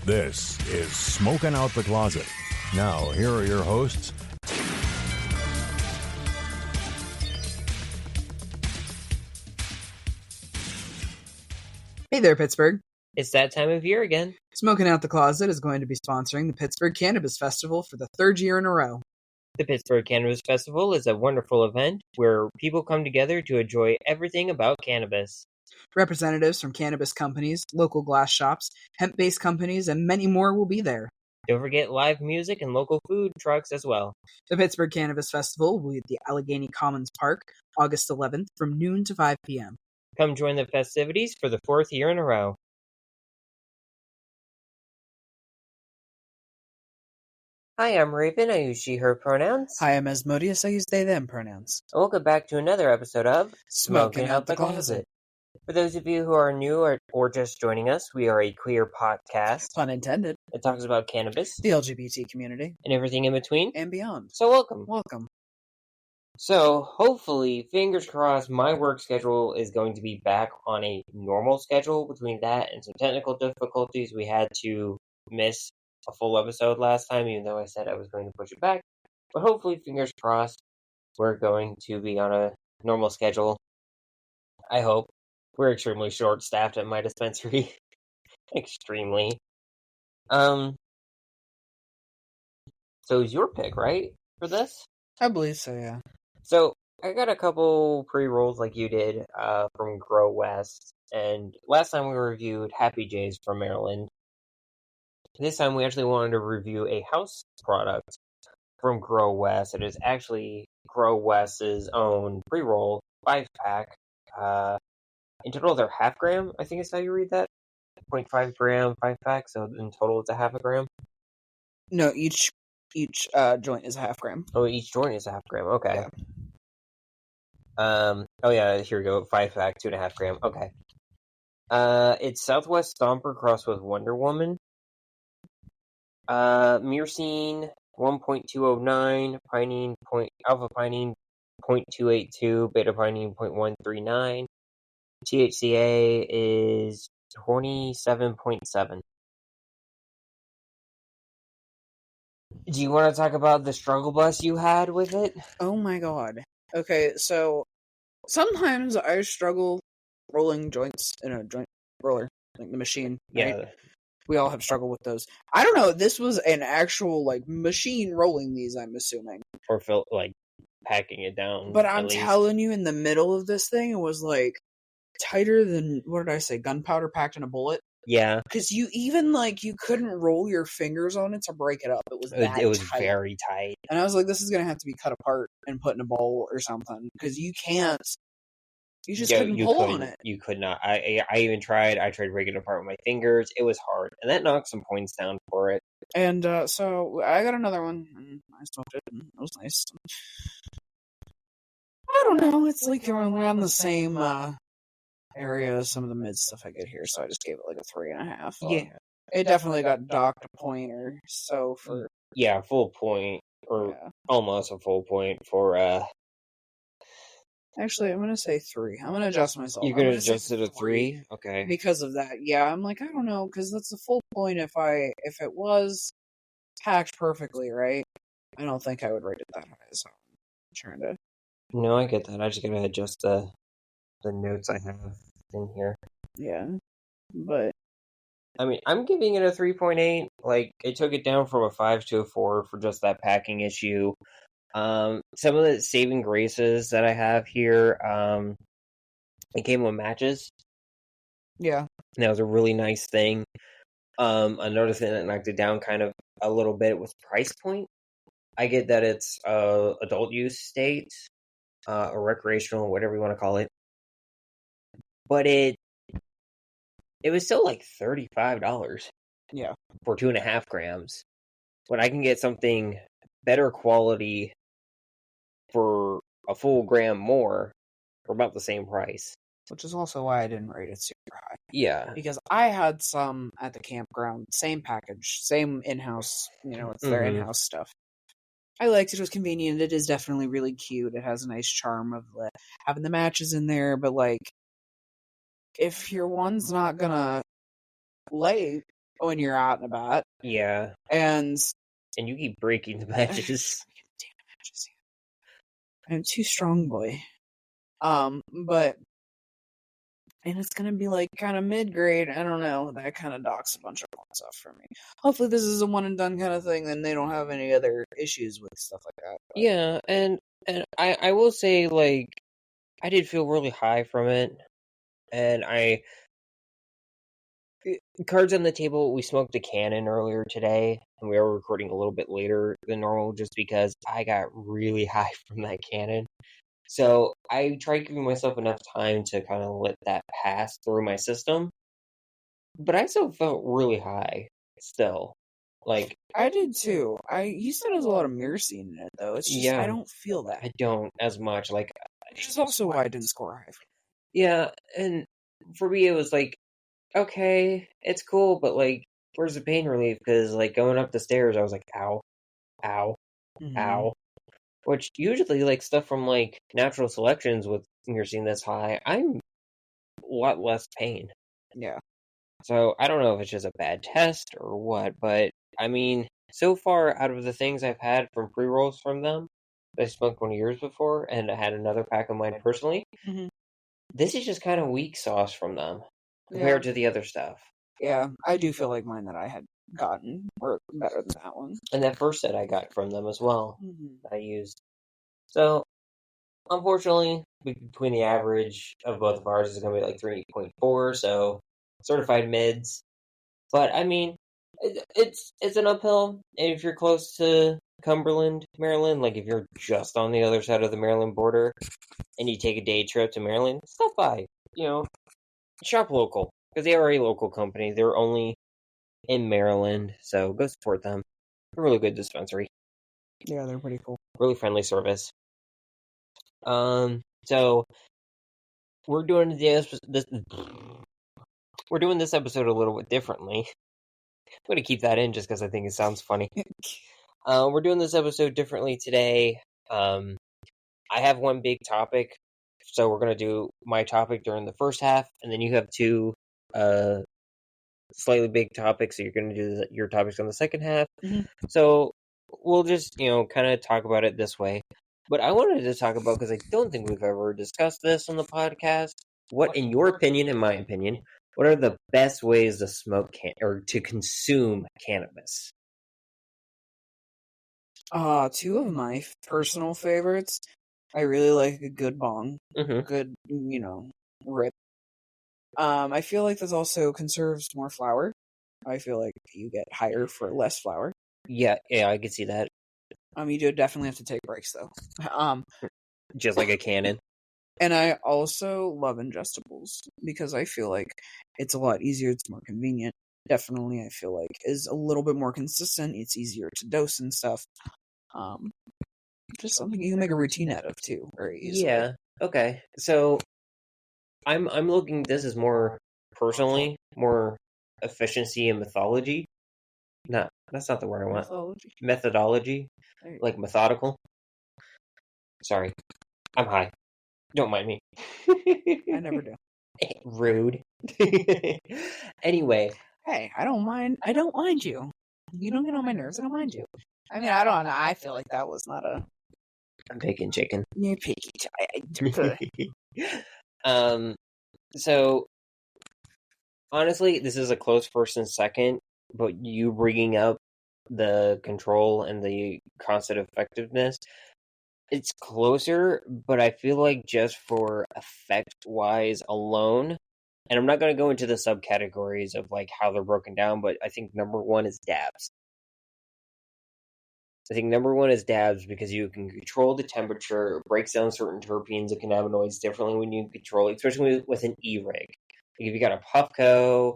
This is Smoking Out the Closet. Now, here are your hosts. Hey there, Pittsburgh. It's that time of year again. Smoking Out the Closet is going to be sponsoring the Pittsburgh Cannabis Festival for the third year in a row. The Pittsburgh Cannabis Festival is a wonderful event where people come together to enjoy everything about cannabis. Representatives from cannabis companies, local glass shops, hemp-based companies, and many more will be there. Don't forget live music and local food trucks as well. The Pittsburgh Cannabis Festival will be at the Allegheny Commons Park, August 11th from noon to 5 p.m. Come join the festivities for the fourth year in a row. Hi, I'm Rayven. I use she, her pronouns. Hi, I'm Asmodeus. I use they, them pronouns. Welcome back to another episode of Smoking Out the Closet. For those of you who are new or just joining us, we are a queer podcast. Pun intended. It talks about cannabis, The LGBT community, and everything in between. and beyond. So welcome. Welcome. So, hopefully, fingers crossed, my work schedule is going to be back on a normal schedule. Between that and some technical difficulties, we had to miss a full episode last time, even though I said I was going to push it back. But hopefully, fingers crossed, we're going to be on a normal schedule. I hope. We're extremely short-staffed at my dispensary. Extremely. So it's your pick, right, for this? I believe so, yeah. So, I got a couple pre-rolls like you did from Grow West, and last time we reviewed Happy J's from Maryland. This time we actually wanted to review a house product from Grow West. It is actually Grow West's own pre-roll 5-pack. In total, they're half gram, I think is how you read that. 0.5 gram 5-pack, so in total it's a half a gram? No, each joint is a half gram. Oh, each joint is a half gram, okay. Yeah. Oh yeah, here we go, 5-pack, 2.5 gram, okay. It's Southwest Stomper crossed with Wonder Woman. Myrcene 1.209, pinene alpha pinene 0.282, beta pinene 0.139. THCA is 27.7. Do you want to talk about the struggle bus you had with it? Oh my god. Okay, so sometimes I struggle rolling joints in a joint roller, like the machine. Right? Yeah. We all have struggled with those. I don't know, this was an actual, like, machine rolling these, I'm assuming. Or packing it down. But I'm telling you, in the middle of this thing, it was, like, tighter than, what did I say, gunpowder packed in a bullet? Yeah. Because you even, like, you couldn't roll your fingers on it to break it up. It was that It was tight. very tight. And I was like, this is going to have to be cut apart and put in a bowl or something. Because you can't. You just couldn't pull on it. You could not. I even tried. I tried breaking it apart with my fingers. It was hard. And that knocked some points down for it. And so I got another one. And I smoked it. And it was nice. I don't know. It's like around the same area as some of the mid stuff I get here. So I just gave it like a 3.5. Yeah. It definitely got docked a point or so for... Yeah, full point. Or almost a full point for... Actually, I'm going to say 3. I'm going to adjust myself. You're going to adjust it to 3? Okay. Because of that. Yeah, I'm like, I don't know, because that's a full point if it was packed perfectly, right? I don't think I would rate it that high, so I'm trying to... No, I get that. I just got to adjust the notes I have in here. Yeah, but... I mean, I'm giving it a 3.8. Like, it took it down from a 5 to a 4 for just that packing issue. Some of the saving graces that I have here, it came with matches. Yeah. And that was a really nice thing. Another thing that knocked it down kind of a little bit was price point. I get that it's adult use state, or recreational, whatever you want to call it. But it was still like $35. Yeah. For 2.5 grams. When I can get something better quality for a full gram more for about the same price. Which is also why I didn't rate it super high. Yeah. Because I had some at the campground, same package, same in-house, it's their in-house stuff. I liked it. It was convenient. It is definitely really cute. It has a nice charm of having the matches in there, but, like, if your one's not gonna lay when you're out and about. Yeah. And you keep breaking the matches. Damn matches. I'm too strong, boy. But and it's gonna be like kind of mid-grade. I don't know. That kind of docks a bunch of points off for me. Hopefully, this is a one and done kind of thing. Then they don't have any other issues with stuff like that. But. Yeah, and I will say, like, I did feel really high from it, and cards on the table. We smoked a cannon earlier today, and we were recording a little bit later than normal, just because I got really high from that cannon. So I tried giving myself enough time to kind of let that pass through my system. But I still felt really high, still. Like, I did too. You said there's a lot of myrcene in it, though. It's just, I don't feel that. I don't as much. Like, which is also why I didn't score high. Yeah, and for me, it was like, okay, it's cool, but, like, where's the pain relief? Because, like, going up the stairs, I was like, ow, ow, ow. Which usually, like, stuff from, like, natural selections with myrcene that's high, I'm a lot less pain. Yeah. So I don't know if it's just a bad test or what, but I mean, so far out of the things I've had from pre-rolls from them, I smoked one of yours before, and I had another pack of mine personally. This is just kind of weak sauce from them compared to the other stuff. Yeah, I do feel like mine that I had gotten were better than that one. And that first set I got from them as well, I used. So, unfortunately, between the average of both of ours is going to be like 3.4, so certified mids. But, I mean, it's an uphill. If you're close to Cumberland, Maryland, like if you're just on the other side of the Maryland border, and you take a day trip to Maryland, stop by. Shop local. Because they are a local company. They're only in Maryland, so go support them. They're a really good dispensary. Yeah, they're pretty cool. Really friendly service. So we're doing this episode a little bit differently. I'm going to keep that in just because I think it sounds funny. We're doing this episode differently today. I have one big topic, so we're going to do my topic during the first half, and then you have two slightly big topics, so you're going to do your topics on the second half. So we'll just, kind of talk about it this way. But I wanted to talk about, because I don't think we've ever discussed this on the podcast, what, in your opinion, in my opinion, what are the best ways to smoke or to consume cannabis? Two of my personal favorites. I really like a good bong. Good, rip. I feel like this also conserves more flour. I feel like you get higher for less flour. Yeah, I can see that. You do definitely have to take breaks, though. Just like a cannon. And I also love ingestibles, because I feel like it's a lot easier, it's more convenient. Definitely, I feel like is a little bit more consistent, it's easier to dose and stuff. Just something you can make a routine out of, too, very easily. Yeah, okay. So, I'm looking, this is more, personally, more efficiency and methodology. No, that's not the word I want. Methodology. Like methodical. Sorry. I'm high. Don't mind me. I never do. Rude. Anyway. Hey, I don't mind you. You don't get on my nerves, I don't mind you. I mean, I don't know. I feel like that was not a... I'm picking chicken. You're picky. So, honestly, this is a close first and second, but you bringing up the control and the constant effectiveness, it's closer, but I feel like just for effect-wise alone, and I'm not going to go into the subcategories of like how they're broken down, but I think number one is dabs. Because you can control the temperature, it breaks down certain terpenes and cannabinoids differently when you control it, especially with an E-rig. Like if you got a Puffco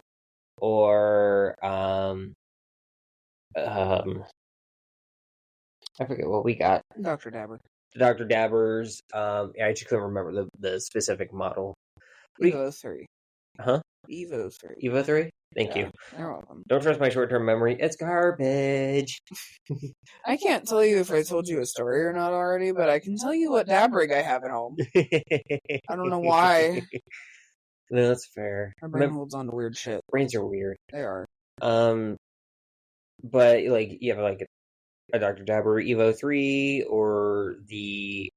or I forget what we got. Dr. Dabber. The Dr. Dabbers. I actually couldn't remember the specific model. Evo 3. Huh? Evo 3. Evo 3? Thank you. You're welcome. Don't trust my short-term memory. It's garbage. I can't tell you if I told you a story or not already, but I can tell you what dab rig I have at home. I don't know why. No, that's fair. My brain holds on to weird shit. Brains are weird. They are. But like you have like a Dr. Dabber Evo 3 or the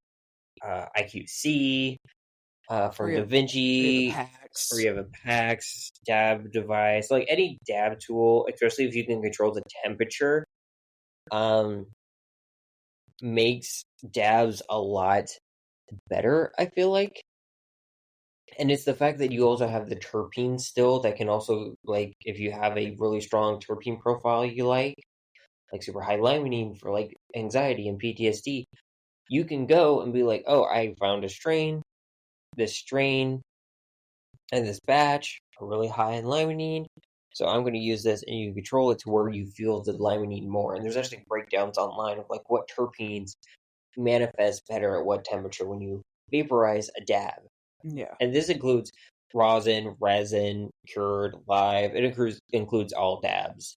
IQC from Da Vinci, or you have a PAX dab device, like any dab tool, especially if you can control the temperature, makes dabs a lot better, I feel like. And it's the fact that you also have the terpenes still that can also, like, if you have a really strong terpene profile you like super high limonene for like anxiety and PTSD, you can go and be like, oh, I found this strain and this batch are really high in limonene, so I'm going to use this, and you control it to where you feel the limonene more. And there's actually breakdowns online of like what terpenes manifest better at what temperature when you vaporize a dab. Yeah. And this includes rosin, resin, cured, live. It includes all dabs.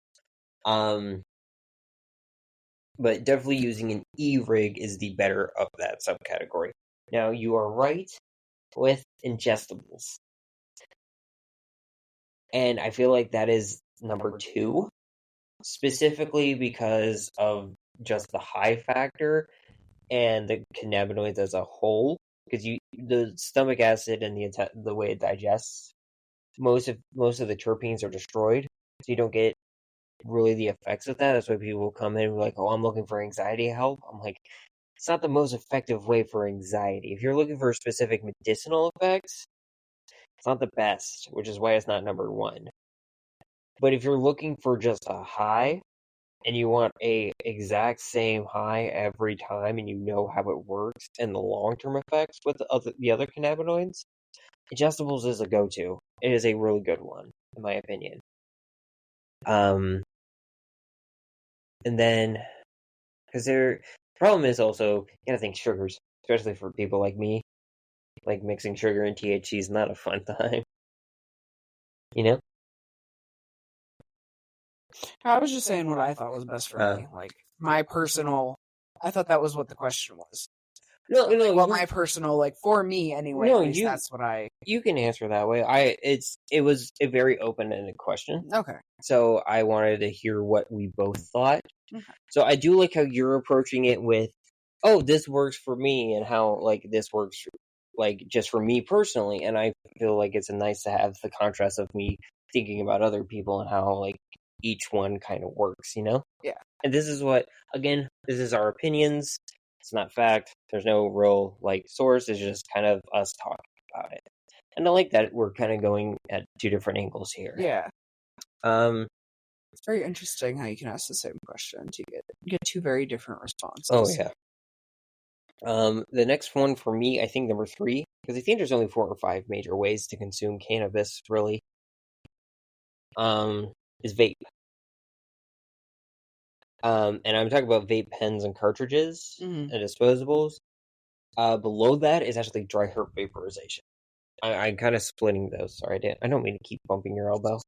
But definitely using an E-rig is the better of that subcategory. Now, you are right with ingestibles. And I feel like that is number 2, specifically because of just the high factor and the cannabinoids as a whole. Because the stomach acid and the way it digests, most of the terpenes are destroyed, so you don't get really the effects of that. That's why people come in and be like, oh, I'm looking for anxiety help. I'm like, it's not the most effective way for anxiety. If you're looking for specific medicinal effects, it's not the best, which is why it's not number 1. But if you're looking for just a high, and you want a exact same high every time, and you know how it works and the long-term effects with the other cannabinoids, ingestibles is a go-to. It is a really good one, in my opinion. And then, because the problem is also, you gotta think sugars, especially for people like me. Like, mixing sugar and THC is not a fun time. You know? I was just saying what I thought was best for me. Like, my personal... I thought that was what the question was. No. Well, my personal, like, for me anyway, at least that's what I... You can answer that way. It was a very open-ended question. Okay. So I wanted to hear what we both thought. Okay. So I do like how you're approaching it with, oh, this works for me, and how, like, this works, like, just for me personally. And I feel like it's nice to have the contrast of me thinking about other people and how, like, each one kind of works, you know? Yeah. And this is what, again, this is our opinions. It's not fact. There's no real, like, source. It's just kind of us talking about it. And I like that we're kind of going at 2 different angles here. Yeah. It's very interesting how you can ask the same question to get 2 very different responses. Oh, yeah. The next one for me, I think number 3, because I think there's only 4 or 5 major ways to consume cannabis, really, is vape. And I'm talking about vape pens and cartridges and disposables. Below that is actually dry herb vaporization. I'm kind of splitting those. Sorry, I don't mean to keep bumping your elbow.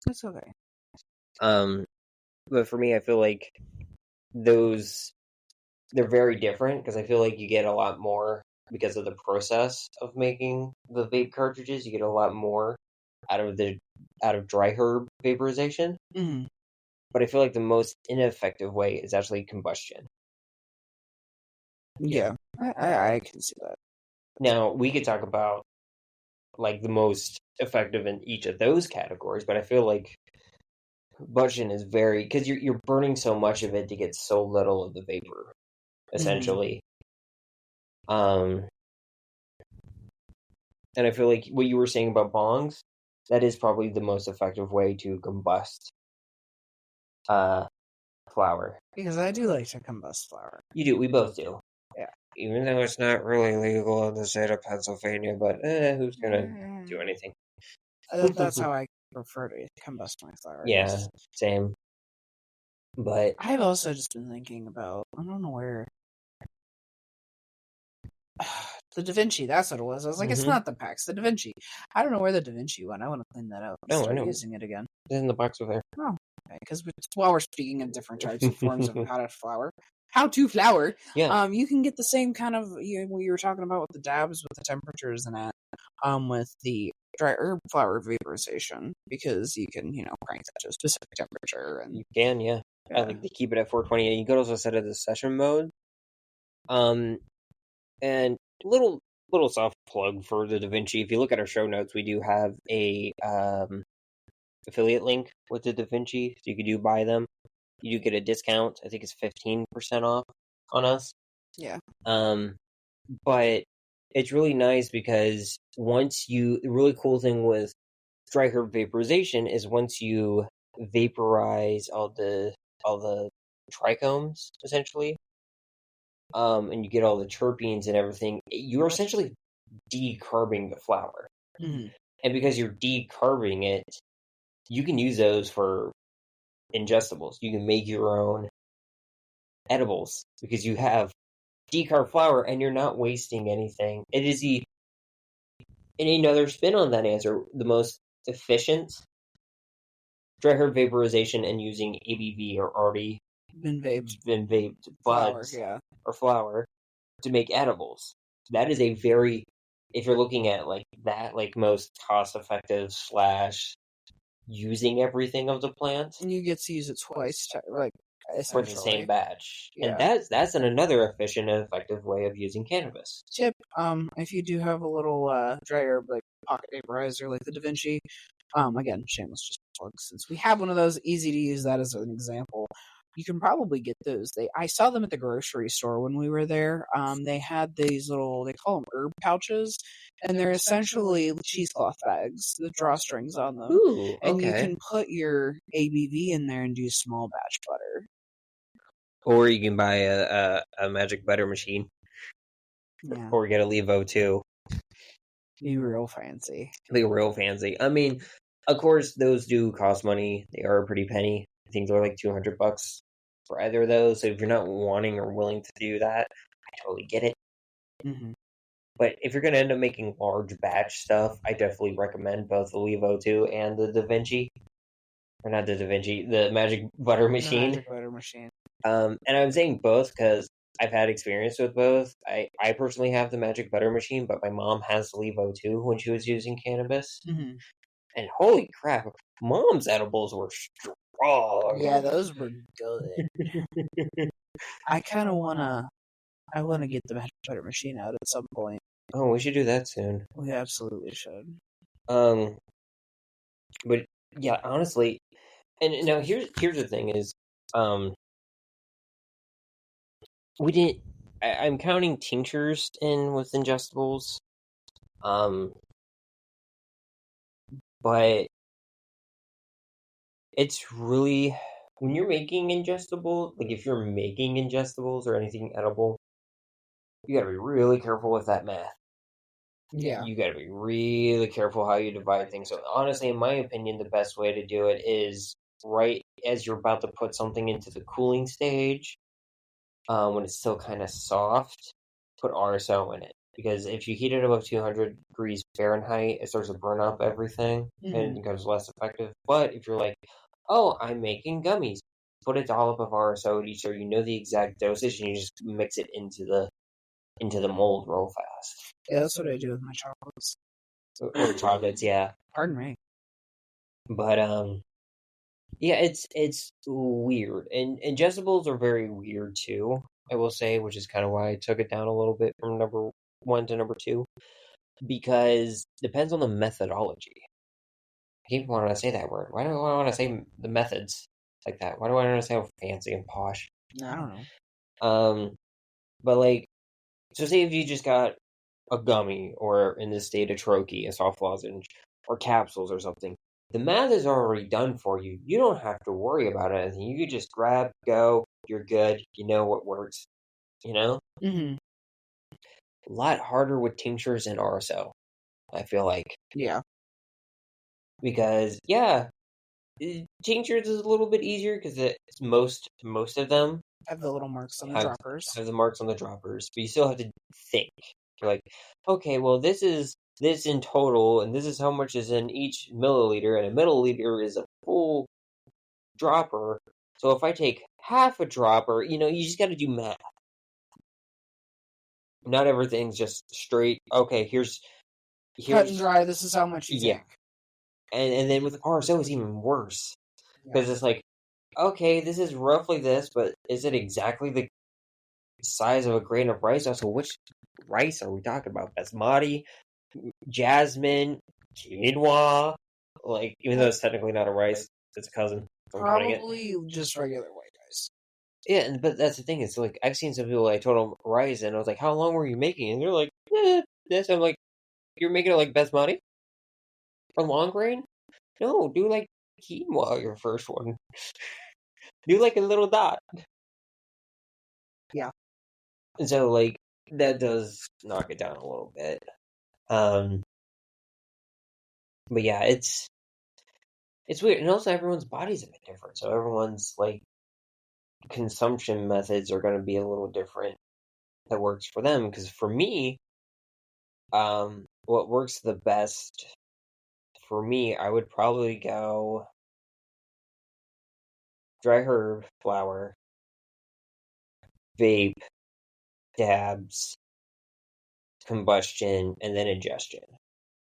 That's okay. But for me, I feel like they're very different, because I feel like you get a lot more because of the process of making the vape cartridges. You get a lot more out of dry herb vaporization. Mm-hmm. But I feel like the most ineffective way is actually combustion. Yeah, I can see that. Now, we could talk about, like, the most effective in each of those categories, but I feel like combustion is very... because you're burning so much of it to get so little of the vapor, essentially. And I feel like what you were saying about bongs, that is probably the most effective way to combust flower. Because I do like to combust flower. You do, we both do. Yeah. Even though it's not really legal in the state of Pennsylvania, but who's gonna do anything? That's how I prefer to combust my flower. Yeah, same. But I've also just been thinking about, I don't know where... the Da Vinci, that's what it was. I was like, it's not the PAX, the Da Vinci. I don't know where the Da Vinci went. I want to clean that out and start using it again. It's in the box over there. Oh, okay. Because while we're speaking of different types of forms of how to flower, yeah. You can get the same kind of, what you were talking about with the dabs, with the temperatures and that, with the dry herb flower vaporization because you can, crank that to a specific temperature. And you can, yeah. I like to keep it at 420. You could also set it to session mode. And little soft plug for the DaVinci. If you look at our show notes, we do have a affiliate link with the DaVinci, so you could buy them. You do get a discount. I think it's 15% off on us. Yeah. But it's really nice because the really cool thing with dry herb vaporization is once you vaporize all the trichomes, essentially, and you get all the terpenes and everything, you're essentially decarbing the flower. Mm-hmm. And because you're decarbing it, you can use those for ingestibles. You can make your own edibles because you have decarb flower and you're not wasting anything. It is and another spin on that answer, the most efficient dry herb vaporization and using ABV are already been vaped buds or flower to make edibles. That is a very, if you're looking at most cost effective / using everything of the plant, and you get to use it twice, for the same batch. Yeah. And that's another efficient and effective way of using cannabis. Tip, if you do have a little dry herb pocket vaporizer like the DaVinci, again, shameless just plug, since we have one of those, easy to use that as an example. You can probably get those. I saw them at the grocery store when we were there. They had these little, they call them herb pouches, and they're essentially cheesecloth bags with drawstrings on them. Ooh, okay. And you can put your ABV in there and do small batch butter. Or you can buy a magic butter machine. Yeah. Or get a Levo too. Be real fancy. I mean, of course, those do cost money. They are a pretty penny. I think they're like $200 for either of those. So if you're not wanting or willing to do that, I totally get it. Mm-hmm. But if you're going to end up making large batch stuff, I definitely recommend both the Levo 2 and the DaVinci. Or not the DaVinci, the Magic Butter Machine. Magic Butter Machine. And I'm saying both because I've had experience with both. I personally have the Magic Butter Machine, but my mom has the Levo 2 when she was using cannabis. Mm-hmm. And holy crap, Mom's edibles were strong. Yeah, those were good. I kind of want to get the Magic Butter Machine out at some point. Oh, we should do that soon. We absolutely should. But yeah, honestly, and now here's the thing is, we didn't. I'm counting tinctures in with ingestibles, but it's really when you're making ingestible, like if you're making ingestibles or anything edible, you gotta be really careful with that math. Yeah. You gotta be really careful how you divide things. So honestly, in my opinion, the best way to do it is right as you're about to put something into the cooling stage, when it's still kind of soft, put RSO in it. Because if you heat it above 200 degrees Fahrenheit, it starts to burn up everything and it becomes less effective. But if you're like, oh, I'm making gummies, put a dollop of RSO each so you know the exact dosage and you just mix it into the mold real fast. Yeah, that's what I do with my chocolates. Or chocolates, yeah. Pardon me. But yeah, it's weird, and ingestibles are very weird too. I will say, which is kind of why I took it down a little bit from number 1 to number 2, because it depends on the methodology. I keep wanting to say that word. Why do I want to say the methods like that? Why do I want to say how fancy and posh? I don't know. But so say if you just got a gummy, or in this state a troche, a soft lozenge, or capsules or something. The math is already done for you. You don't have to worry about anything. You could just grab, go, you're good. You know what works. You know? Mm-hmm. A lot harder with tinctures and RSO, I feel like. Yeah. Because, yeah, tinctures is a little bit easier because most of them have the little marks on the droppers. Have the marks on the droppers, but you still have to think. You're like, okay, well, this is this in total, and this is how much is in each milliliter, and a milliliter is a full dropper. So if I take half a dropper, you just got to do math. Not everything's just straight, okay, here's cut and dry, this is how much you take. And then with RSO, it's even worse. Because it's like, okay, this is roughly this, but is it exactly the size of a grain of rice? Also, which rice are we talking about? Basmati, jasmine, quinoa? Like, even though it's technically not a rice, it's a cousin. Probably just regular white rice. Yeah, but that's the thing. It's like, I've seen some people, I told them rice, and I was like, how long were you making it? And they're like, this. I'm like, you're making it like basmati? Or long grain? No, do like quinoa, your first one. Do like a little dot. Yeah. And so, like, that does knock it down a little bit. But yeah, it's weird. And also, everyone's body's a bit different. So everyone's, like, consumption methods are going to be a little different that works for them. Because for me, what works the best for me, I would probably go dry herb, flower, vape, dabs, combustion, and then ingestion.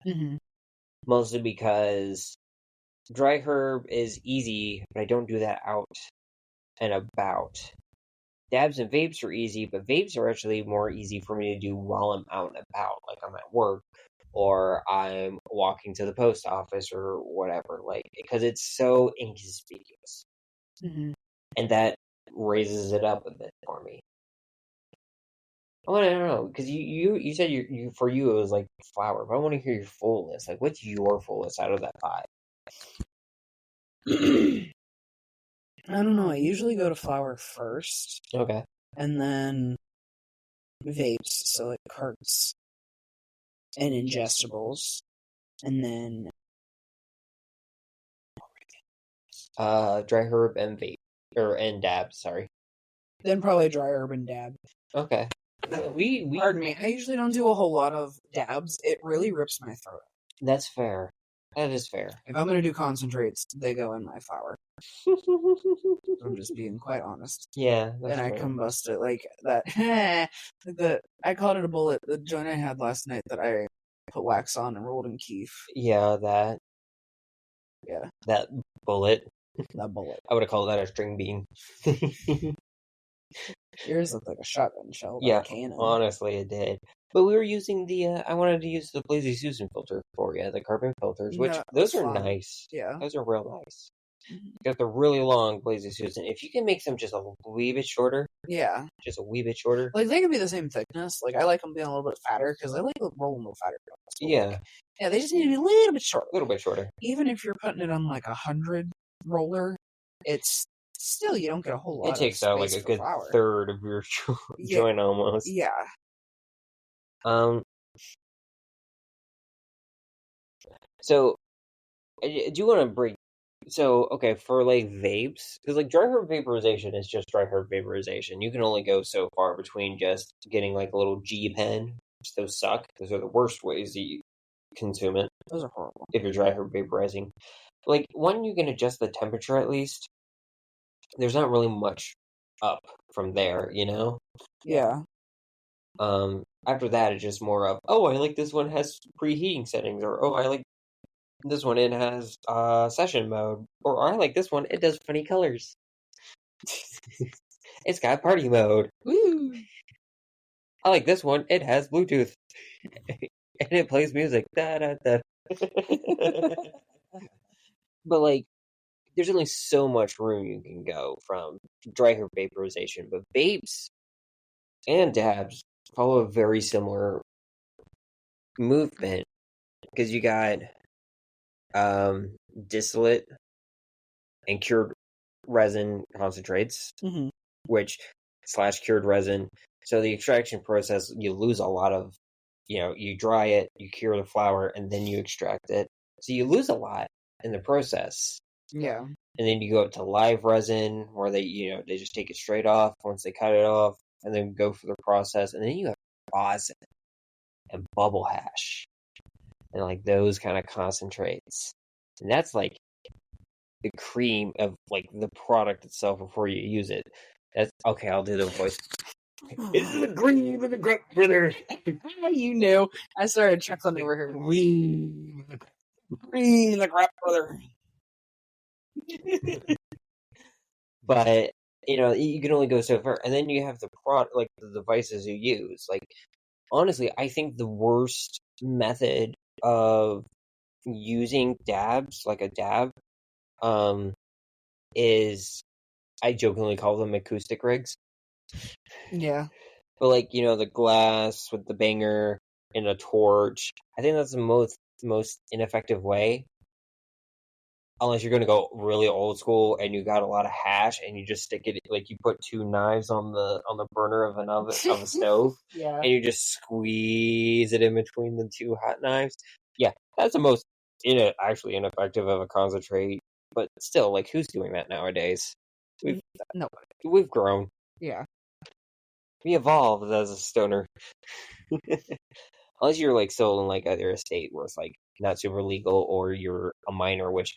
Mm-hmm. Mostly because dry herb is easy, but I don't do that out and about. Dabs and vapes are easy, but vapes are actually more easy for me to do while I'm out and about, like I'm at work or I'm walking to the post office or whatever, like, because it's so inconspicuous. Mm-hmm. And that raises it up a bit for me. I want to know, because you said you for you it was like flower, but I want to hear your full list. Like, what's your full list out of that 5? I don't know. I usually go to flower first. Okay. And then vapes, so like carts and ingestibles. And then dry herb and vape. And dabs, sorry. Then probably dry herb and dab. Okay. Pardon me. I usually don't do a whole lot of dabs. It really rips my throat. That's fair. That is fair. If I'm gonna do concentrates, they go in my flower. I'm just being quite honest. Yeah, that's and I fair. combust it like that. I called it a bullet. The joint I had last night that I put wax on and rolled in keef. Yeah, that. Yeah. That bullet. That bullet. I would have called that a string bean. Yours looked like a shotgun shell. Yeah, a cannon. honestly, it did. But we were using the. I wanted to use the Blazy Susan filter for you, the carbon filters, which those are fun. Nice. Yeah, those are real nice. Because they're really long, Blazy Susan. If you can make them just a wee bit shorter, just a wee bit shorter. Like they can be the same thickness. Like I like them being a little bit fatter because I like rolling a little fatter. So yeah, they just need to be a little bit shorter. A little bit shorter. Even if you're putting it on like 100 roller, it's still you don't get a whole lot. It takes out like a good third of your joint almost. Yeah. So, do you want to break? So, okay, for like vapes, because like dry herb vaporization is just dry herb vaporization. You can only go so far between just getting like a little G pen, which those suck. Those are the worst ways you consume it. Those are horrible. If you're dry herb vaporizing. Like, one, you can adjust the temperature at least. There's not really much up from there, you know? Yeah. After that, it's just more of, oh, I like this one has preheating settings, or oh, I like this one, it has session mode, or I like this one, it does funny colors. It's got party mode. Woo! I like this one, it has Bluetooth. And it plays music. Da, da, da. But like, there's only so much room you can go from dry herb vaporization, but vapes and dabs follow a very similar movement because you got distillate and cured resin concentrates, which / cured resin. So the extraction process, you lose a lot of, you dry it, you cure the flower, and then you extract it. So you lose a lot in the process. Yeah. And then you go up to live resin where they just take it straight off once they cut it off and then go for the process. And then you have rosin and bubble hash and like those kind of concentrates. And that's like the cream of like the product itself before you use it. That's okay. I'll do the voice. It's the green of the grape, brother. You knew. I started chuckling over here. Green. Green the crap, brother. But you can only go so far, and then you have the like the devices you use. Like, honestly, I think the worst method of using dabs, like a dab, is, I jokingly call them acoustic rigs. Yeah. But like, the glass with the banger and a torch, I think that's the most ineffective way. Unless you're going to go really old school and you got a lot of hash and you just stick it, like you put two knives on the burner of a stove, Yeah. and you just squeeze it in between the two hot knives. Yeah, that's the most actually ineffective of a concentrate. But still, like, who's doing that nowadays? We've grown. Yeah. We evolved as a stoner. Unless you're like still in like either a state where it's like not super legal, or you're a minor, which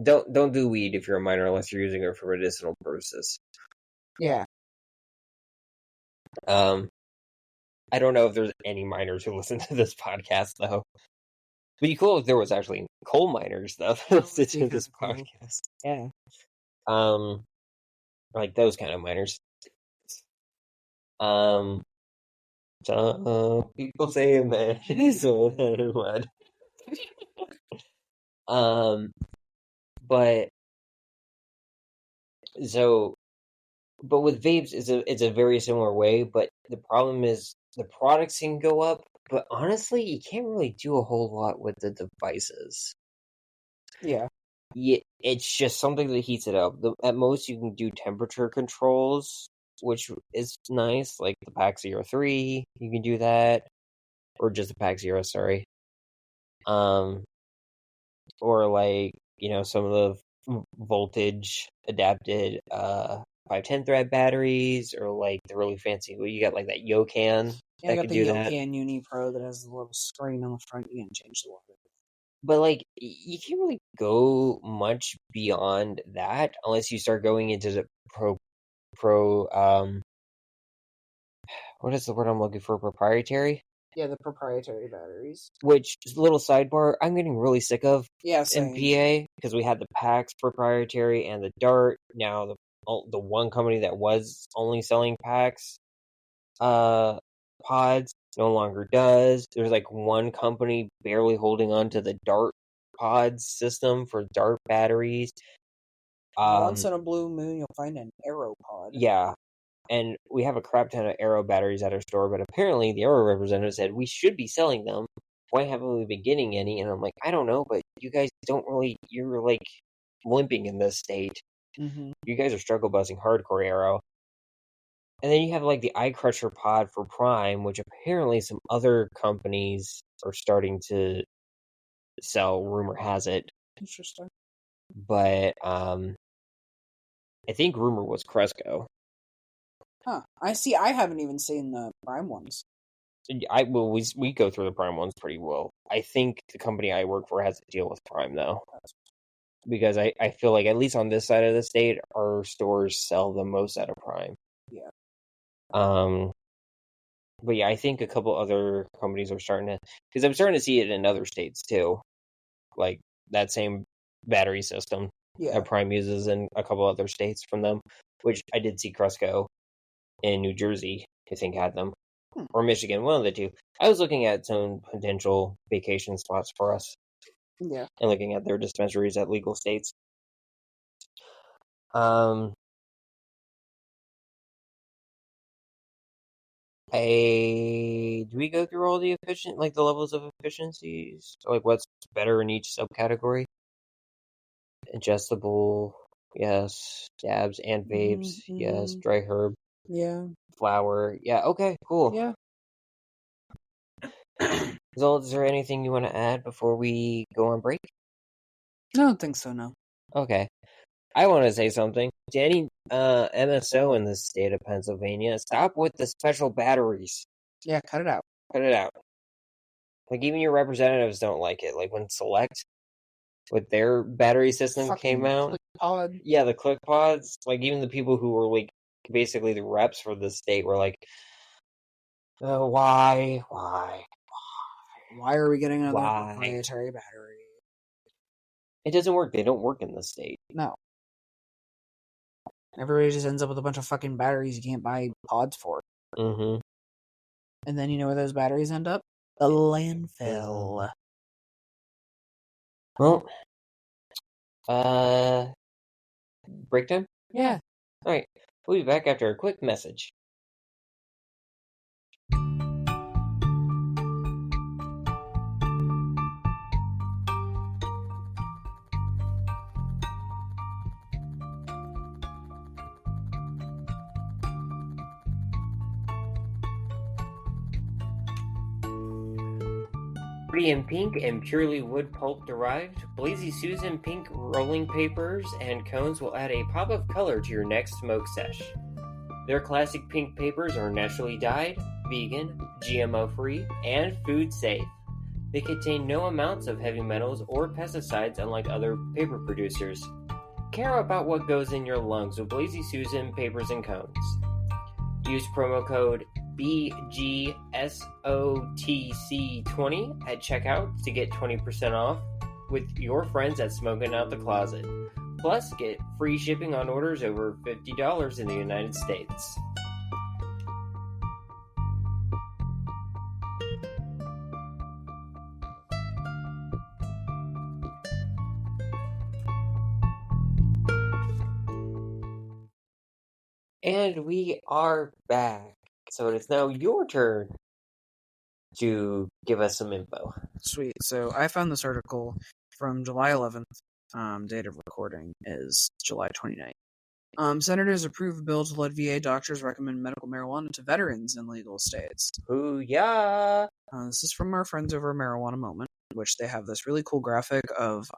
don't do weed if you're a minor unless you're using it for medicinal purposes. Yeah. I don't know if there's any minors who listen to this podcast though. But you cool if there was actually coal miners though that listen to this podcast. Yeah. Like those kind of miners. So people say man so what? But with vapes, it's a very similar way, but the problem is the products can go up, but honestly, you can't really do a whole lot with the devices. Yeah. Yeah, it's just something that heats it up. At most, you can do temperature controls, which is nice, like the Pack 03, you can do that, or just the Pack 0, sorry. Or like, some of the voltage adapted 510 thread batteries, or like the really fancy, you got like that Yocan Yeah, I that got can the do that. Yocan Uni Pro that has a little screen on the front. You can change the water. But like, you can't really go much beyond that unless you start going into the what is the word I'm looking for? Proprietary? Yeah, the proprietary batteries. Which, little sidebar, I'm getting really sick of same. MPA, because we had the PAX proprietary and the Dart. Now the one company that was only selling PAX pods no longer does. There's like one company barely holding on to the Dart pods system for Dart batteries. Once in a blue moon, you'll find an Aero pod. Yeah, and we have a crap ton of Aero batteries at our store, but apparently the Aero representative said we should be selling them. Why haven't we been getting any? And I'm like, I don't know, but you guys you're like limping in this state. Mm-hmm. You guys are struggle busing hardcore Aero. And then you have like the Eye Crusher pod for Prime, which apparently some other companies are starting to sell. Rumor has it. Interesting. But I think rumor was Cresco. Huh. I see. I haven't even seen the Prime ones. We go through the Prime ones pretty well. I think the company I work for has to deal with Prime though, because I feel like at least on this side of the state, our stores sell the most out of Prime. Yeah. But yeah, I think a couple other companies are starting to, because I'm starting to see it in other states too, like that same battery system that Prime uses in a couple other states from them, which I did see Cresco in New Jersey, I think, had them. Or Michigan, one of the two. I was looking at some potential vacation spots for us. Yeah. And looking at their dispensaries at legal states. Do we go through all the the levels of efficiencies? Like what's better in each subcategory? Ingestible, yes. Dabs and vapes, yes. Dry herb. Yeah. Flower. Yeah, okay, cool. Yeah. So, is there anything you want to add before we go on break? I don't think so, no. Okay. I want to say something. To any MSO in the state of Pennsylvania, stop with the special batteries. Yeah, cut it out. Cut it out. Like, even your representatives don't like it. Like, when Select, with their battery system came out. Click pod. Yeah, the click pods. Like, even the people who were, like, basically the reps for the state were like, why are we getting another Why? proprietary battery? It doesn't work. They don't work in the state. No. Everybody just ends up with a bunch of fucking batteries you can't buy pods for. Mm-hmm. And then you know where those batteries end up? The landfill. Well, break time? Yeah. All right. We'll be back after a quick message. Pretty in pink and purely wood pulp derived, Blazy Susan pink rolling papers and cones will add a pop of color to your next smoke sesh. Their classic pink papers are naturally dyed, vegan, GMO-free, and food safe. They contain no amounts of heavy metals or pesticides unlike other paper producers. Care about what goes in your lungs with Blazy Susan papers and cones. Use promo code BGSOTC20 at checkout to get 20% off with your friends at Smoking Out the Closet. Plus, get free shipping on orders over $50 in the United States. And we are back. So it is now your turn to give us some info. Sweet. So I found this article from July 11th. Date of recording is July 29th. Senators approve a bill to let VA doctors recommend medical marijuana to veterans in legal states. Ooh, yeah. This is from our friends over at Marijuana Moment, which they have this really cool graphic of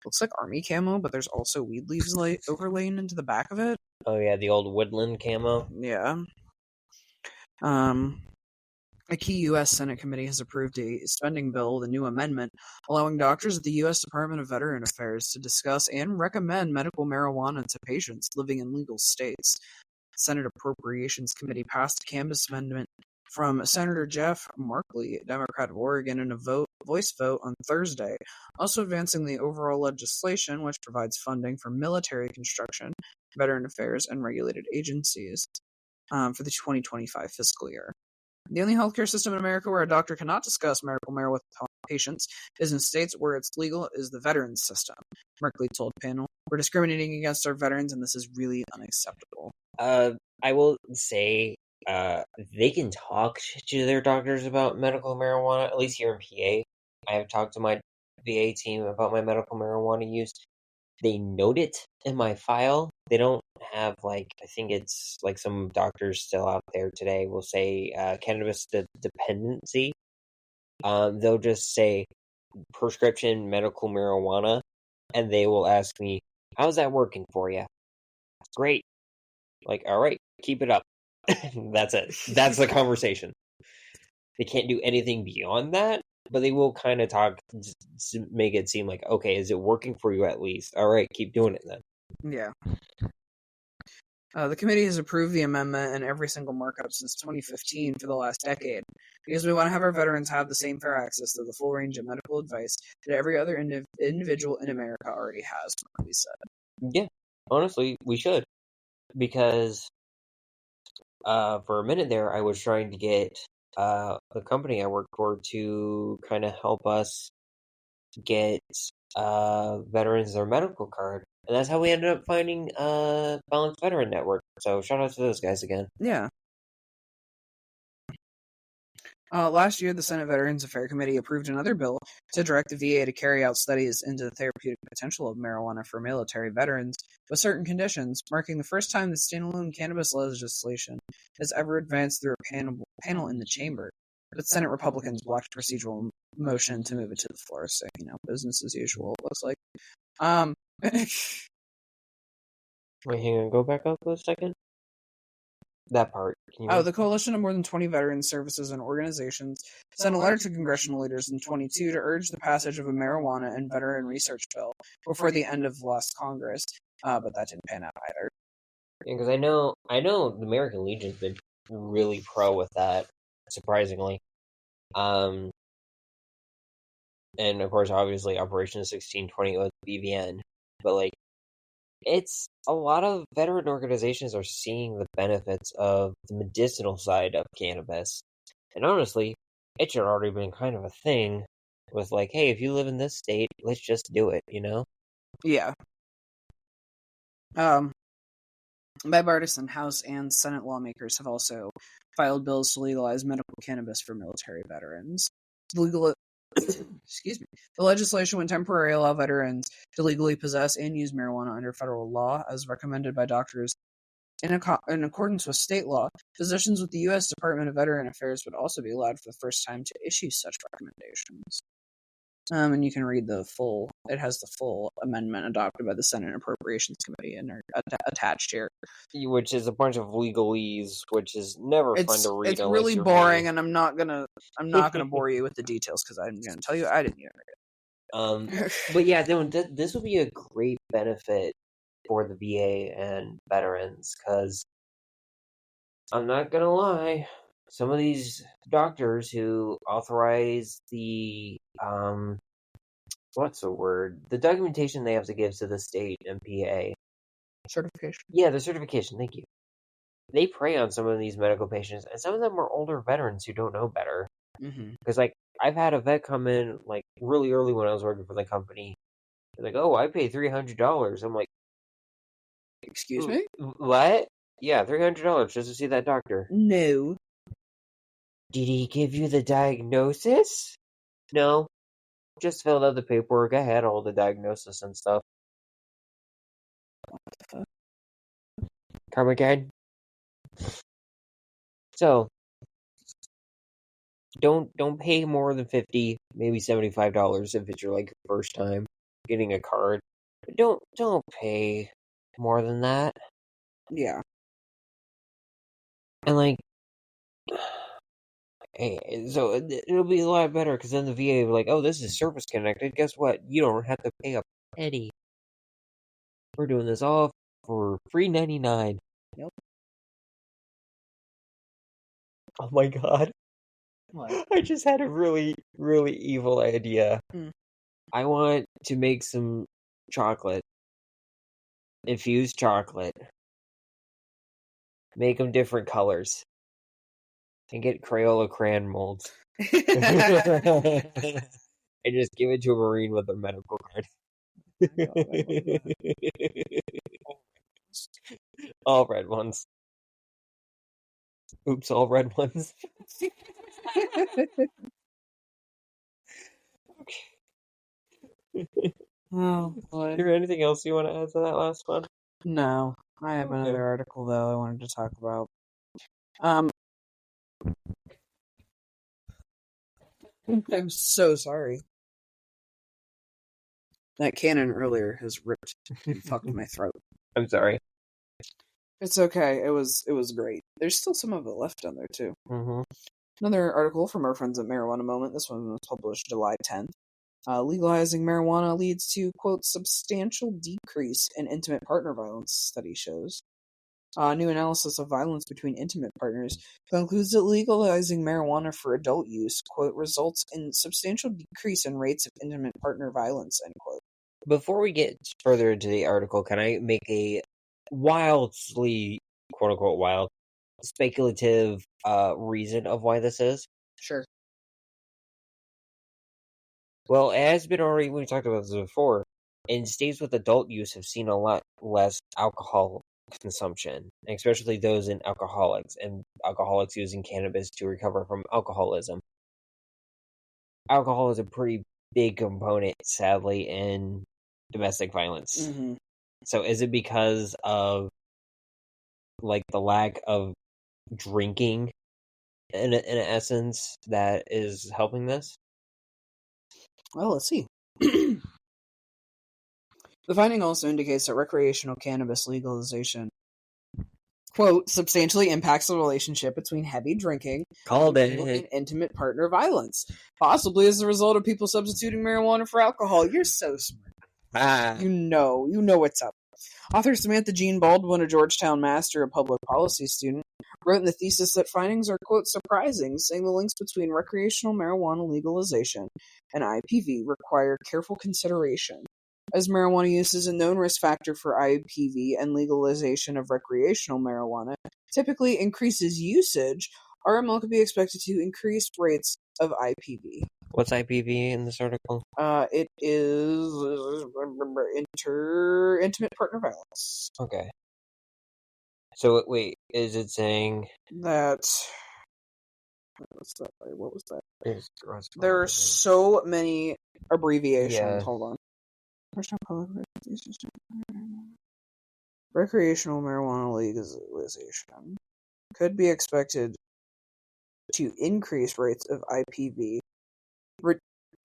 looks like army camo, but there's also weed leaves overlain into the back of it. Oh yeah, the old woodland camo. Yeah. A key U.S. Senate committee has approved a spending bill with a new amendment allowing doctors at the U.S. Department of Veteran Affairs to discuss and recommend medical marijuana to patients living in legal states. The Senate Appropriations Committee passed a cannabis amendment from Senator Jeff Markley, Democrat of Oregon, in a voice vote on Thursday, also advancing the overall legislation, which provides funding for military construction, veteran affairs, and regulated agencies for the 2025 fiscal year. The only healthcare system in America where a doctor cannot discuss medical marijuana with patients is in states where it's legal is the veterans system, Merkley told panel. We're discriminating against our veterans, and this is really unacceptable. I will say they can talk to their doctors about medical marijuana, at least here in PA. I have talked to my VA team about my medical marijuana use. They note it in my file. They don't have, I think it's some doctors still out there today will say cannabis dependency. They'll just say prescription medical marijuana, and they will ask me, how's that working for you? Great. All right, keep it up. That's it. That's the conversation. They can't do anything beyond that, but they will kind of talk to make it seem like, okay, is it working for you at least? All right, keep doing it then. Yeah. The committee has approved the amendment and every single markup since 2015 for the last decade, because we want to have our veterans have the same fair access to the full range of medical advice that every other individual in America already has, we said. Yeah, honestly, we should. Because for a minute there, I was trying to get the company I work for to kind of help us get veterans their medical card. And that's how we ended up finding Balanced Veteran Network. So shout out to those guys again. Yeah. Last year, the Senate Veterans Affairs Committee approved another bill to direct the VA to carry out studies into the therapeutic potential of marijuana for military veterans with certain conditions, marking the first time that standalone cannabis legislation has ever advanced through a panel in the chamber. But Senate Republicans blocked a procedural motion to move it to the floor, so, business as usual, it looks like. Wait, hang on, go back up a second. That part. The coalition of more than 20 veteran services and organizations sent a letter to congressional leaders in 2022 to urge the passage of a marijuana and veteran research bill before the end of last Congress, but that didn't pan out either. Because I know the American Legion's been really pro with that, surprisingly. And of course, obviously, Operation 1620 with BVN. But, like, it's a lot of veteran organizations are seeing the benefits of the medicinal side of cannabis. And honestly, it should already been kind of a thing with, like, hey, if you live in this state, let's just do it, you know? Yeah. Bipartisan House and Senate lawmakers have also filed bills to legalize medical cannabis for military veterans. Excuse me. The legislation would temporarily allow veterans to legally possess and use marijuana under federal law, as recommended by doctors. In accordance with state law, physicians with the U.S. Department of Veteran Affairs would also be allowed for the first time to issue such recommendations. And you can read it has the full amendment adopted by the Senate Appropriations Committee and are attached here. Which is a bunch of legalese, which is never fun to read. It's really boring, and I'm not gonna bore you with the details because I'm gonna tell you I didn't even read it. But yeah, this would be a great benefit for the VA and veterans, because I'm not gonna lie, some of these doctors who authorize the what's the word? The documentation they have to give to the state and PA. Certification. Yeah, the certification, thank you. They prey on some of these medical patients, and some of them are older veterans who don't know better. Because, like, I've had a vet come in, like, really early when I was working for the company. They're like, oh, I paid $300. I'm like, excuse me? What? Yeah, $300 just to see that doctor. No. Did he give you the diagnosis? No. Just filled out the paperwork. I had all the diagnosis and stuff. What the fuck? Come again? So, don't pay more than $50, maybe $75 if it's your, like, first time getting a card. But don't pay more than that. Yeah. And, like, hey, so it'll be a lot better, because then the VA will be like, oh, this is service connected. Guess what? You don't have to pay a penny. We're doing this all for $3.99. Yep. Oh my god. What? I just had a really, really evil idea. I want to make some chocolate. Infused chocolate. Make them different colors. And get Crayola crayon molds. And just give it to a Marine with their medical card. All red ones. Oops, all red ones. Oh, boy. Is there anything else you want to add to that last one? No. I have another article, though, I wanted to talk about. I'm so sorry. That cannon earlier has ripped and fucked my throat. I'm sorry. It's okay. It was great. There's still some of it left down there, too. Mm-hmm. Another article from our friends at Marijuana Moment. This one was published July 10th. Legalizing marijuana leads to, quote, substantial decrease in intimate partner violence, study shows. New analysis of violence between intimate partners concludes that legalizing marijuana for adult use, quote, results in substantial decrease in rates of intimate partner violence, end quote. Before we get further into the article, can I make a wildly, quote-unquote wild, speculative reason of why this is? Sure. Well, it has been already, we talked about this before, in states with adult use have seen a lot less alcohol consumption, especially those in alcoholics, and alcoholics using cannabis to recover from alcoholism. Alcohol is a pretty big component, sadly, in domestic violence. Mm-hmm. So is it because of, like, the lack of drinking, in essence, that is helping this? Well, let's see. The finding also indicates that recreational cannabis legalization, quote, substantially impacts the relationship between heavy drinking and intimate partner violence, possibly as a result of people substituting marijuana for alcohol. You're so smart. You know what's up. Author Samantha Jean Baldwin, a Georgetown master of public policy student, wrote in the thesis that findings are, quote, surprising, saying the links between recreational marijuana legalization and IPV require careful consideration. As marijuana use is a known risk factor for IPV and legalization of recreational marijuana typically increases usage, RML could be expected to increase rates of IPV. What's IPV in this article? It is intimate partner violence. Okay. So wait, is it saying that? What was that? There are gross so many abbreviations. Yeah. Hold on. Recreational marijuana legalization could be expected to increase rates of IPV.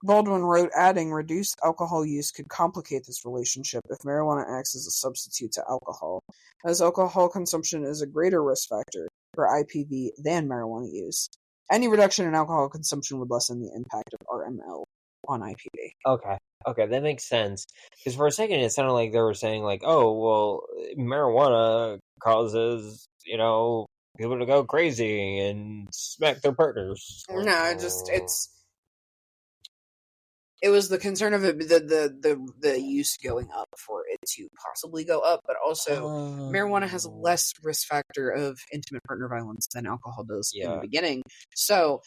Baldwin wrote, adding, reduced alcohol use could complicate this relationship if marijuana acts as a substitute to alcohol, as alcohol consumption is a greater risk factor for IPV than marijuana use. Any reduction in alcohol consumption would lessen the impact of RML on IPV. Okay, that makes sense. Because for a second it sounded like they were saying, like, oh, well, marijuana causes, people to go crazy and smack their partners. No, it was the concern of it, the use going up for it to possibly go up, but also marijuana has a less risk factor of intimate partner violence than alcohol does in the beginning. So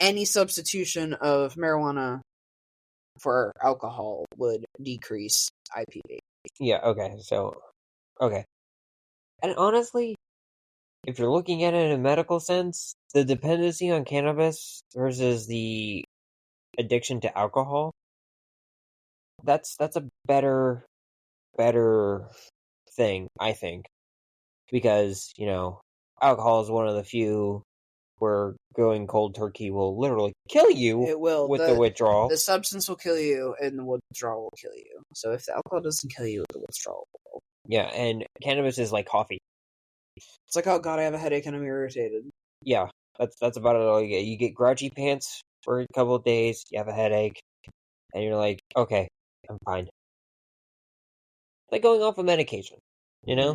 any substitution of marijuana for alcohol would decrease IPV. Yeah, okay. And honestly, if you're looking at it in a medical sense, the dependency on cannabis versus the addiction to alcohol, that's a better thing, I think. Because, alcohol is one of the few where going cold turkey will literally kill you. It will. With the withdrawal. The substance will kill you, and the withdrawal will kill you. So if the alcohol doesn't kill you, the withdrawal will. Yeah, and cannabis is like coffee. It's like, oh god, I have a headache and I'm irritated. Yeah, that's about it all you get. You get grouchy pants for a couple of days, you have a headache, and you're like, okay, I'm fine. Like going off a medication, Yeah.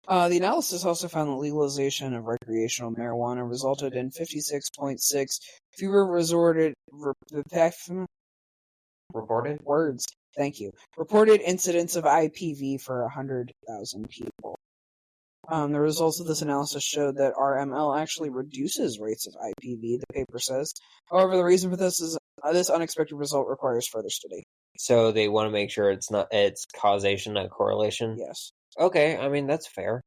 The analysis also found that legalization of recreational marijuana resulted in 56.6 fewer reported incidents of IPV for 100,000 people. The results of this analysis showed that RML actually reduces rates of IPV, the paper says. However, the reason for this is this unexpected result requires further study. So they want to make sure it's causation, not correlation? Yes. Okay, I mean, that's fair.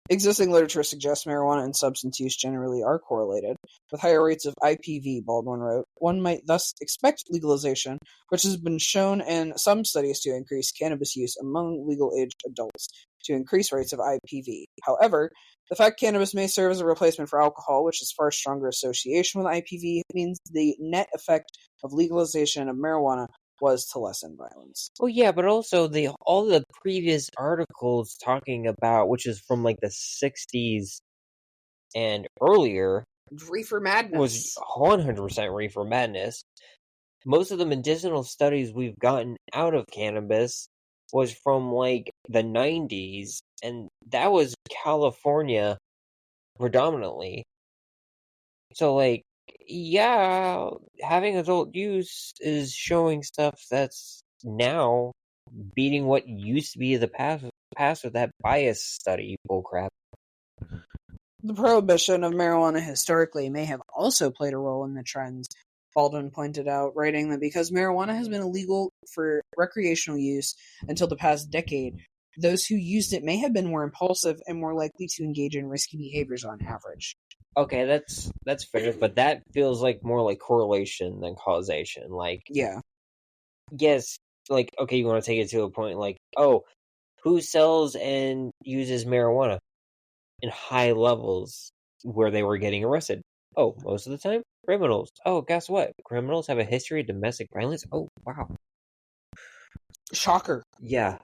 Existing literature suggests marijuana and substance use generally are correlated, with higher rates of IPV, Baldwin wrote. One might thus expect legalization, which has been shown in some studies to increase cannabis use among legal-aged adults, to increase rates of IPV. However, the fact cannabis may serve as a replacement for alcohol, which has far stronger association with IPV, means the net effect of legalization of marijuana was to lessen violence. Well, yeah, but also all the previous articles talking about, which is from like the 60s and earlier, reefer madness was 100% reefer madness. Most of the medicinal studies we've gotten out of cannabis was from like the 90s, and that was California predominantly. So like, yeah, having adult use is showing stuff that's now beating what used to be the past with that bias study bullcrap. The prohibition of marijuana historically may have also played a role in the trends, Baldwin pointed out, writing that because marijuana has been illegal for recreational use until the past decade, those who used it may have been more impulsive and more likely to engage in risky behaviors on average. Okay, that's fair, but that feels like more like correlation than causation. Like, yeah, yes, like, okay, you want to take it to a point like, oh, who sells and uses marijuana in high levels where they were getting arrested? Oh, most of the time, criminals. Oh, guess what? Criminals have a history of domestic violence? Oh, wow. Shocker. Yeah.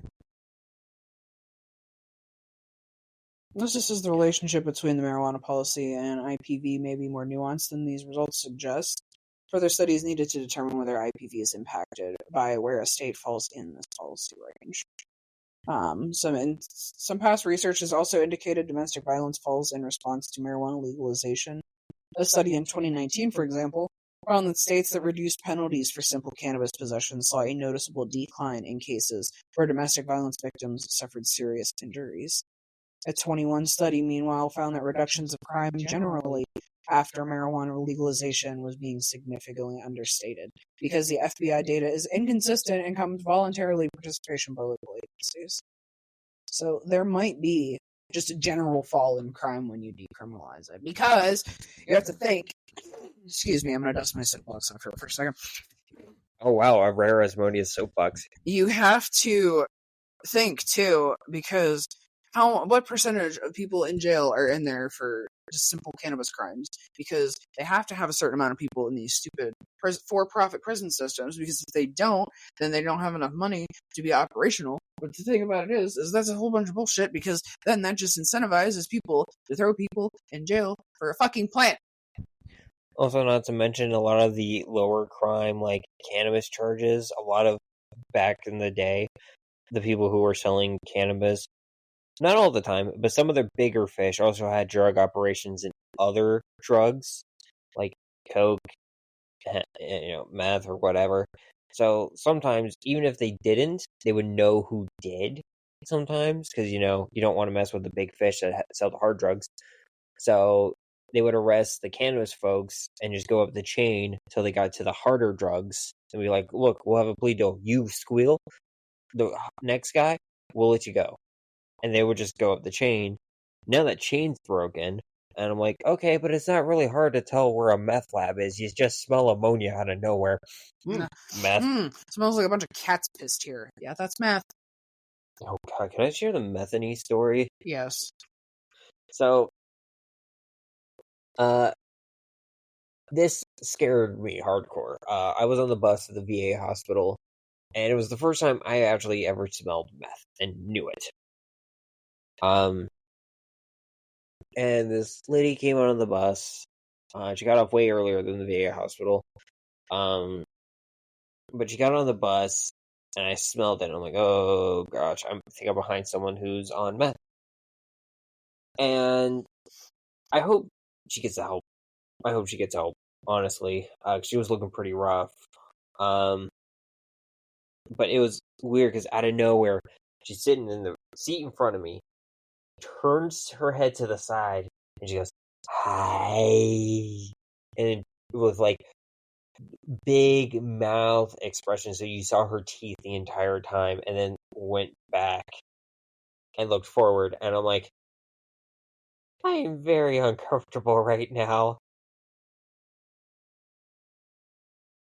This just is the relationship between the marijuana policy and IPV may be more nuanced than these results suggest. Further studies needed to determine whether IPV is impacted by where a state falls in this policy range. Some past research has also indicated domestic violence falls in response to marijuana legalization. A study in 2019, for example, found that states that reduced penalties for simple cannabis possession saw a noticeable decline in cases where domestic violence victims suffered serious injuries. A 21 study, meanwhile, found that reductions of crime generally after marijuana legalization was being significantly understated because the FBI data is inconsistent and comes voluntarily participation by local agencies. So there might be just a general fall in crime when you decriminalize it, because you have to think. Excuse me, I'm going to dust my soapbox off here for a second. Oh wow, a rare Asmodeus soapbox. You have to think too, because what percentage of people in jail are in there for just simple cannabis crimes? Because they have to have a certain amount of people in these stupid for-profit prison systems, because if they don't, then they don't have enough money to be operational. But the thing about it is that's a whole bunch of bullshit, because then that just incentivizes people to throw people in jail for a fucking plant. Also, not to mention a lot of the lower crime, like cannabis charges, a lot of back in the day, the people who were selling cannabis, not all the time, but some of the bigger fish also had drug operations in other drugs, like coke, meth or whatever. So sometimes, even if they didn't, they would know who did sometimes, because, you don't want to mess with the big fish that sell the hard drugs. So they would arrest the cannabis folks and just go up the chain until they got to the harder drugs and be like, look, we'll have a plea deal. You squeal, the next guy, we'll let you go. And they would just go up the chain. Now that chain's broken, and I'm like, okay, but it's not really hard to tell where a meth lab is. You just smell ammonia out of nowhere. Meth. Smells like a bunch of cats pissed here. Yeah, that's meth. Oh god, can I share the methany story? Yes. So, this scared me hardcore. I was on the bus at the VA hospital, and it was the first time I actually ever smelled meth and knew it. And this lady came out on the bus. She got off way earlier than the VA hospital. But she got on the bus, and I smelled it, and I'm like, oh gosh, I think I'm behind someone who's on meth. And I hope she gets help. Honestly. She was looking pretty rough. But it was weird, because out of nowhere, she's sitting in the seat in front of me, turns her head to the side, and she goes, hi. And with, like, big mouth expression, so you saw her teeth the entire time, and then went back and looked forward, and I'm like, I am very uncomfortable right now.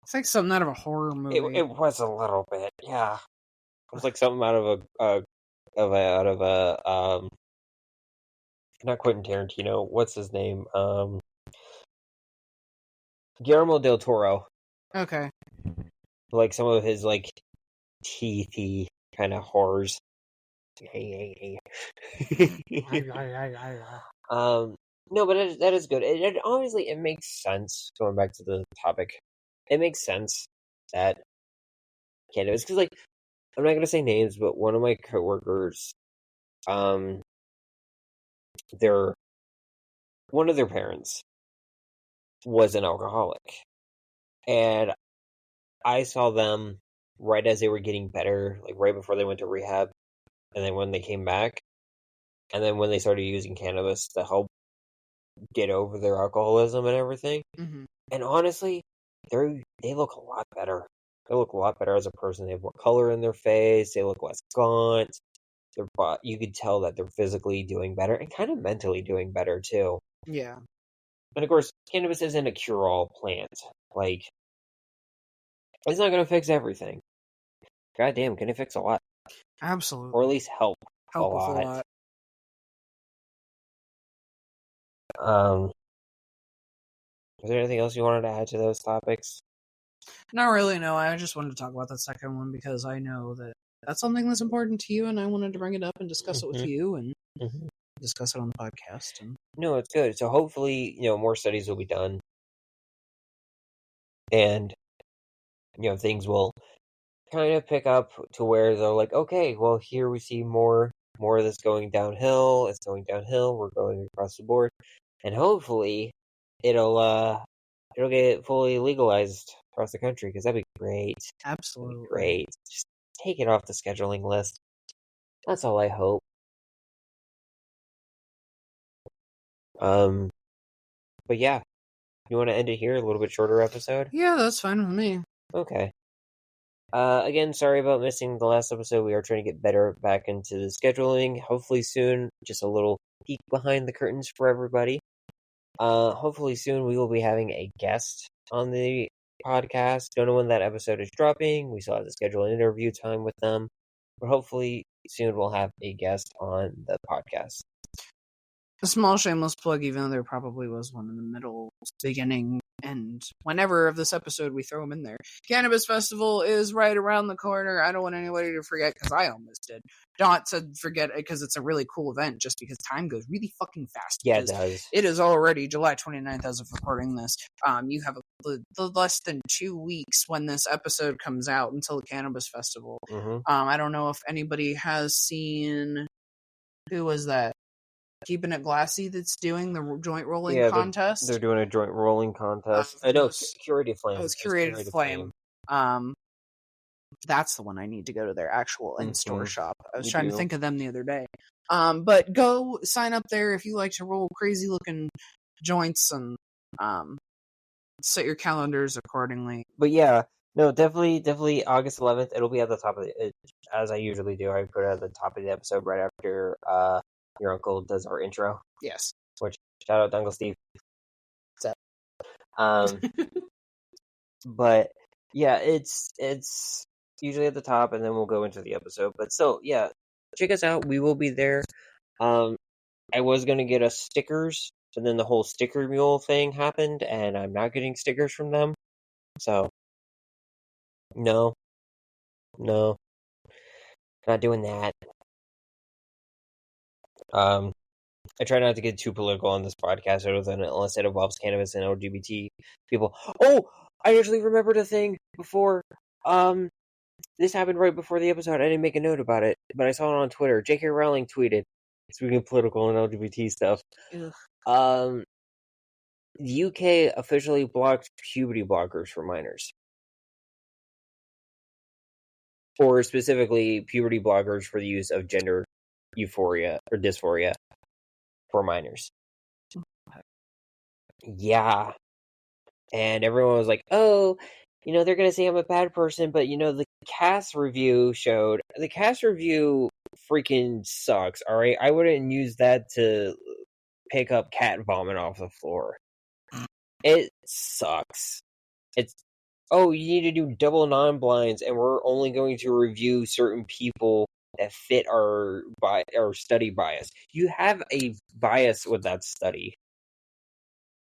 It's like something out of a horror movie. It was a little bit, yeah. It was like something out of a not Quentin Tarantino. What's his name? Guillermo del Toro. Okay. Like some of his like teethy kind of horrors. No, but that is good. It obviously it makes sense. Going back to the topic, it makes sense that cannabis, because, like, I'm not gonna say names, but one of my coworkers, one of their parents was an alcoholic, and I saw them right as they were getting better, like right before they went to rehab, and then when they came back, and then when they started using cannabis to help get over their alcoholism and everything. Mm-hmm. And honestly, they look a lot better. They look a lot better as a person. They have more color in their face. They look less gaunt. You could tell that they're physically doing better and kind of mentally doing better too. Yeah. And of course, cannabis isn't a cure-all plant. Like, it's not going to fix everything. Goddamn, can it fix a lot? Absolutely. Or at least help a with lot. a lot. Is there anything else you wanted to add to those topics? Not really, no. I just wanted to talk about that second one because I know that that's something that's important to you, and I wanted to bring it up and discuss it with you and discuss it on the podcast. No, it's good. So hopefully, more studies will be done. and things will kind of pick up to where they're like, okay, well, here we see more of this going downhill. It's going downhill. We're going across the board, and hopefully, it'll get fully legalized across the country, because that'd be great. Absolutely. That'd be great. Just take it off the scheduling list. That's all I hope. But yeah, you want to end it here? A little bit shorter episode? Yeah, that's fine with me. Okay. Again, sorry about missing the last episode. We are trying to get better back into the scheduling. Hopefully soon, just a little peek behind the curtains for everybody. Hopefully soon we will be having a guest on the podcast. Don't know when that episode is dropping. We still have to schedule an interview time with them. But hopefully soon we'll have a guest on the podcast. A small shameless plug, even though there probably was one in the middle, beginning, and whenever of this episode we throw them in there. Cannabis Festival is right around the corner. I don't want anybody to forget, because I almost did. Not to forget, because it's a really cool event, just because time goes really fucking fast. Yeah, it does. It is already July 29th as of recording this. You have the less than 2 weeks when this episode comes out until the Cannabis Festival. Mm-hmm. I don't know if anybody has seen... Who was that? Keeping It Glassy that's doing the joint rolling contest. They're doing a joint rolling contest. I know, Curated Flame. Oh, it's Curated Flame. That's the one I need to go to their actual in-store shop. I was trying to think of them the other day. But go sign up there if you like to roll crazy looking joints, and set your calendars accordingly. But yeah, no, definitely August 11th. It'll be at the top of it, as I usually do. I put it at the top of the episode right after your uncle does our intro. Yes. Which, shout out to Uncle Steve. What's up? But yeah, it's usually at the top, and then we'll go into the episode. But still, yeah, check us out. We will be there. I was gonna get us stickers, and then the whole sticker mule thing happened, and I'm not getting stickers from them. So, no, not doing that. I try not to get too political on this podcast, unless it involves cannabis and LGBT people. Oh, I actually remembered a thing before. This happened right before the episode. I didn't make a note about it, but I saw it on Twitter. J.K. Rowling tweeted, speaking of political and LGBT stuff. Ugh. The UK officially blocked puberty blockers for minors. Or specifically, puberty blockers for the use of gender euphoria or dysphoria for minors. Yeah. And everyone was like, oh, they're going to say I'm a bad person, but, the cast review showed... The cast review freaking sucks, alright? I wouldn't use that to pick up cat vomit off the floor. It sucks. It's... Oh, you need to do double non-blinds, and we're only going to review certain people that fit our study bias. You have a bias with that study.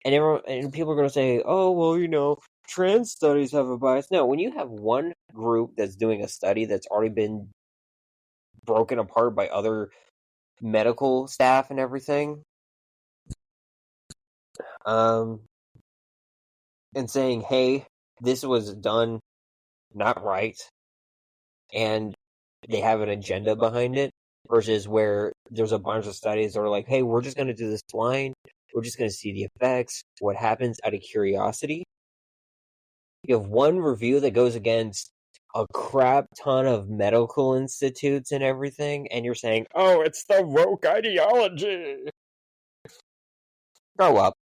And people are going to say, oh, well, trans studies have a bias. No, when you have one group that's doing a study that's already been broken apart by other medical staff and everything, and saying, hey, this was done not right, and they have an agenda behind it, versus where there's a bunch of studies that are like, hey, we're just going to do this blind. We're just going to see the effects, what happens out of curiosity. You have one review that goes against a crap ton of medical institutes and everything, and you're saying, oh, it's the woke ideology. Grow up.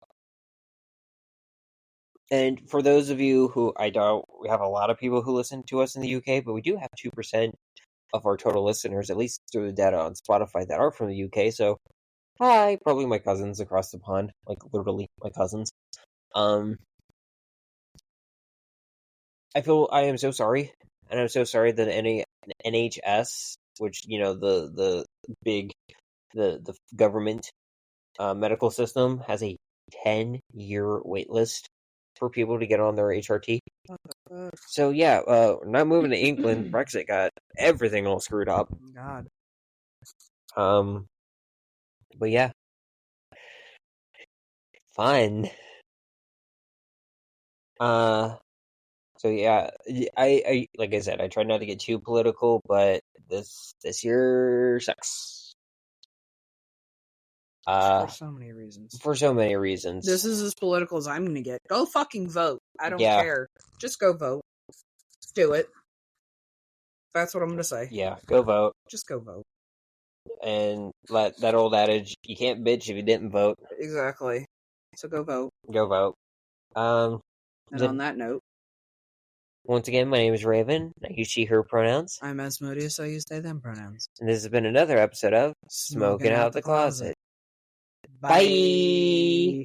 And for those of you who, I doubt we have a lot of people who listen to us in the UK, but we do have 2% of our total listeners, at least through the data on Spotify, that are from the UK, so hi, probably my cousins across the pond, like literally my cousins. I am so sorry, and I'm so sorry that NHS, which the big the government medical system, has a 10-year wait list for people to get on their HRT. So yeah, not moving to England. Brexit got everything all screwed up. God. But yeah, fun. So yeah, I like I said, I try not to get too political, but this year sucks. For so many reasons. For so many reasons. This is as political as I'm going to get. Go fucking vote. I don't Yeah. care. Just go vote. Do it. That's what I'm going to say. Yeah, go vote. Just go vote. And let that old adage, you can't bitch if you didn't vote. Exactly. So go vote. Go vote. And on that note, once again, my name is Rayven. I use she, her pronouns. I'm Asmodeus, I use they, them pronouns. And this has been another episode of Smoking Out the Closet. Bye!